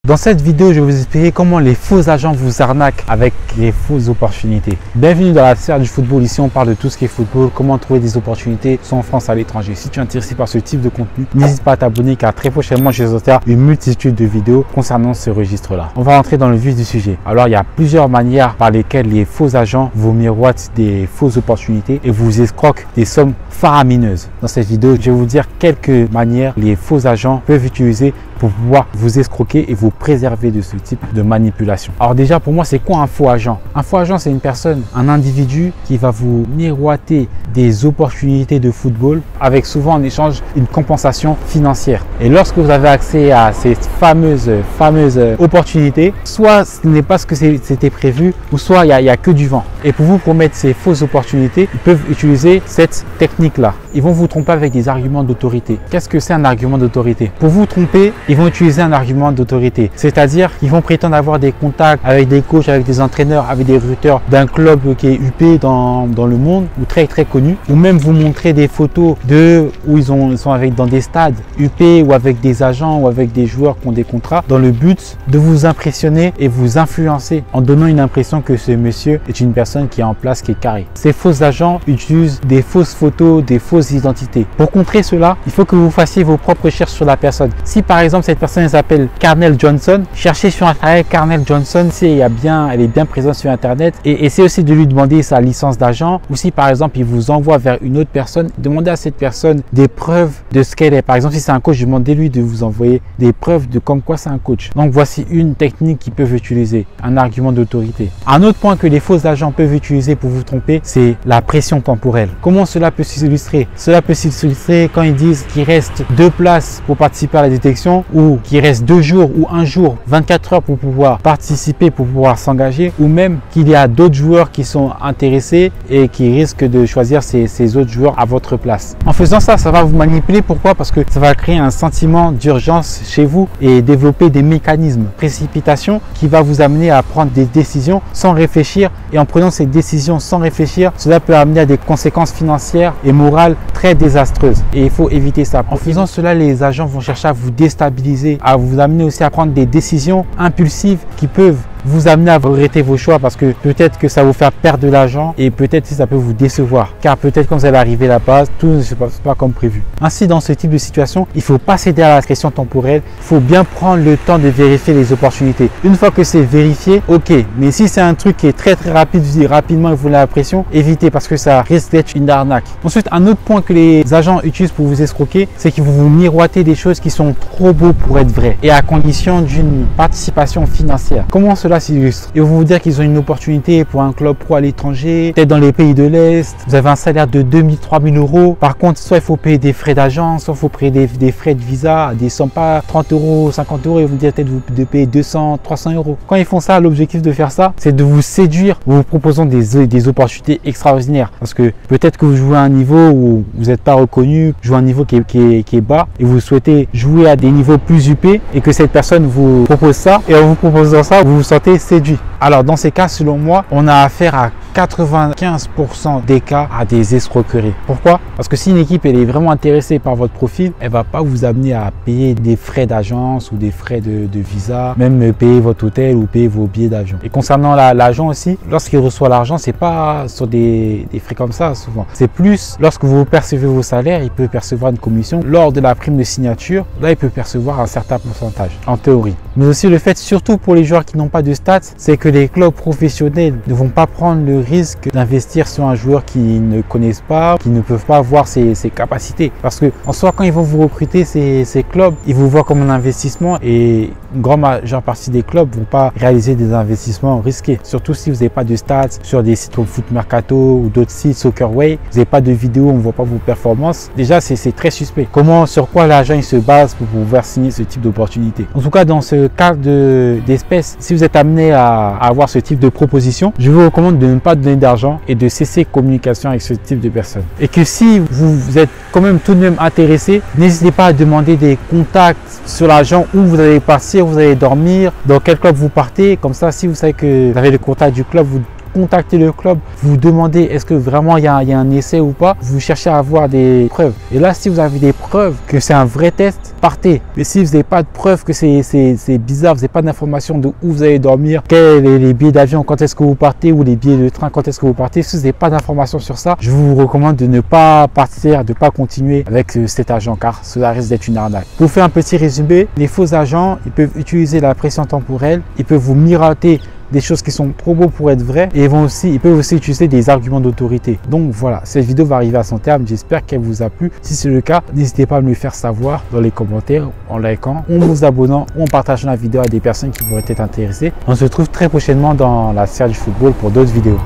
Dans cette vidéo, je vais vous expliquer comment les faux agents vous arnaquent avec les fausses opportunités. Bienvenue dans la sphère du football. Ici, on parle de tout ce qui est football, comment trouver des opportunités, soit en France, à l'étranger. Si tu es intéressé par ce type de contenu, n'hésite pas à t'abonner car très prochainement, je vais sortir une multitude de vidéos concernant ce registre-là. On va rentrer dans le vif du sujet. Alors, il y a plusieurs manières par lesquelles les faux agents vous miroitent des fausses opportunités et vous escroquent des sommes faramineuses. Dans cette vidéo, je vais vous dire quelques manières les faux agents peuvent utiliser pour pouvoir vous escroquer et vous préserver de ce type de manipulation. Alors déjà, pour moi, c'est quoi un faux agent? Un faux agent, c'est une personne, un individu qui va vous miroiter des opportunités de football avec souvent en échange une compensation financière. Et lorsque vous avez accès à ces fameuses opportunités, soit ce n'est pas ce que c'était prévu, ou soit il n'y a que du vent. Et pour vous promettre ces fausses opportunités, ils peuvent utiliser cette technique-là. Ils vont vous tromper avec des arguments d'autorité. Qu'est-ce que c'est un argument d'autorité? Pour vous tromper, ils vont utiliser un argument d'autorité. C'est-à-dire qu'ils vont prétendre avoir des contacts avec des coachs, avec des entraîneurs, avec des recruteurs d'un club qui est UP dans le monde ou très connu. Ou même vous montrer des photos de où ils sont dans des stades UP ou avec des agents ou avec des joueurs qui ont des contrats dans le but de vous impressionner et vous influencer en donnant une impression que ce monsieur est une personne qui est en place, qui est carré. Ces faux agents utilisent des fausses photos, des fausses identités. Pour contrer cela, il faut que vous fassiez vos propres recherches sur la personne. Si par exemple cette personne s'appelle Carnell Johnson, cherchez sur internet Carnell Johnson si elle est bien présente sur internet et essayez aussi de lui demander sa licence d'agent. Ou si par exemple il vous envoie vers une autre personne, demandez à cette personne des preuves de ce qu'elle est. Par exemple, si c'est un coach, demandez-lui de vous envoyer des preuves de comme quoi c'est un coach. Donc voici une technique qu'ils peuvent utiliser, un argument d'autorité. Un autre point que les faux agents peuvent utiliser pour vous tromper, c'est la pression temporelle. Comment cela peut s'illustrer? Cela peut s'illustrer quand ils disent qu'il reste 2 places pour participer à la détection, ou qu'il reste 2 jours ou 1 jour, 24 heures pour pouvoir participer, pour pouvoir s'engager, ou même qu'il y a d'autres joueurs qui sont intéressés et qui risquent de choisir ces autres joueurs à votre place. En faisant ça, ça va vous manipuler. Pourquoi? Parce que ça va créer un sentiment d'urgence chez vous et développer des mécanismes de précipitation qui va vous amener à prendre des décisions sans réfléchir. Et en prenant ces décisions sans réfléchir, cela peut amener à des conséquences financières et morales très désastreuses. Et il faut éviter ça. En faisant cela, les agents vont chercher à vous déstabiliser, à vous amener aussi à prendre des décisions impulsives qui peuvent vous amener à regretter vos choix parce que peut-être que ça va vous faire perdre de l'argent et peut-être que ça peut vous décevoir car peut-être quand vous allez arriver là-bas, tout ne se passe pas comme prévu. Ainsi, dans ce type de situation, il ne faut pas céder à la pression temporelle. Il faut bien prendre le temps de vérifier les opportunités. Une fois que c'est vérifié, ok. Mais si c'est un truc qui est très rapide, vous dites rapidement et vous voulez la pression, évitez parce que ça risque d'être une arnaque. Ensuite, un autre point que les agents utilisent pour vous escroquer, c'est qu'ils vont vous miroiter des choses qui sont trop beaux pour être vraies et à condition d'une participation financière. Comment cela s'illustre? Ils vont vous dire qu'ils ont une opportunité pour un club pro à l'étranger, peut-être dans les pays de l'Est. Vous avez un salaire de 2 000, 3 000 euros. Par contre, soit il faut payer des frais d'agence, soit il faut payer des frais de visa, des sommes pas 30 euros, 50 euros. Ils vont dire peut-être de payer 200, 300 euros. Quand ils font ça, l'objectif de faire ça, c'est de vous séduire en vous proposant des opportunités extraordinaires. Parce que peut-être que vous jouez à un niveau où vous n'êtes pas reconnu, jouez à un niveau qui est bas et vous souhaitez jouer à des niveaux plus UP et que cette personne vous propose ça et en vous proposant ça, vous vous sentez séduit. Alors dans ces cas, selon moi, on a affaire à 95% des cas à des escroqueries. Pourquoi? Parce que si une équipe elle est vraiment intéressée par votre profil, elle va pas vous amener à payer des frais d'agence ou des frais de visa, même payer votre hôtel ou payer vos billets d'avion. Et concernant l'agent aussi, lorsqu'il reçoit l'argent, c'est pas sur des frais comme ça souvent. C'est plus lorsque vous percevez vos salaires, il peut percevoir une commission. Lors de la prime de signature, là il peut percevoir un certain pourcentage en théorie. Mais aussi le fait, surtout pour les joueurs qui n'ont pas de stats, c'est que les clubs professionnels ne vont pas prendre le risque d'investir sur un joueur qu'ils ne connaissent pas, qui ne peuvent pas voir ses capacités. Parce que en soi, quand ils vont vous recruter, ces clubs, ils vous voient comme un investissement et une grande majeure partie des clubs ne vont pas réaliser des investissements risqués. Surtout si vous n'avez pas de stats sur des sites comme Foot Mercato ou d'autres sites, Soccerway, vous n'avez pas de vidéos, on ne voit pas vos performances. Déjà, c'est très suspect. Sur quoi l'agent il se base pour pouvoir signer ce type d'opportunité? En tout cas, dans ce cas d'espèce, si vous êtes amené à avoir ce type de proposition, je vous recommande de ne pas donner d'argent et de cesser communication avec ce type de personnes. Et que si vous êtes quand même tout de même intéressé, n'hésitez pas à demander des contacts sur l'agent, où vous allez partir, où vous allez dormir, dans quel club vous partez. Comme ça, si vous savez que vous avez le contact du club, vous contactez le club, vous demandez est-ce que vraiment il y a un essai ou pas, vous cherchez à avoir des preuves. Et là, si vous avez des preuves que c'est un vrai test, partez. Mais si vous n'avez pas de preuves que c'est bizarre, vous n'avez pas d'informations de où vous allez dormir, quels sont les billets d'avion, quand est-ce que vous partez, ou les billets de train, quand est-ce que vous partez, si vous n'avez pas d'informations sur ça, je vous recommande de ne pas partir, de ne pas continuer avec cet agent, car cela risque d'être une arnaque. Pour faire un petit résumé, les faux agents, ils peuvent utiliser la pression temporelle, ils peuvent vous miroiter des choses qui sont trop beaux pour être vraies, et ils peuvent aussi utiliser des arguments d'autorité. Donc voilà, cette vidéo va arriver à son terme. J'espère qu'elle vous a plu. Si c'est le cas, n'hésitez pas à me le faire savoir dans les commentaires, en likant, en vous abonnant ou en partageant la vidéo à des personnes qui pourraient être intéressées. On se retrouve très prochainement dans la sphère du football pour d'autres vidéos.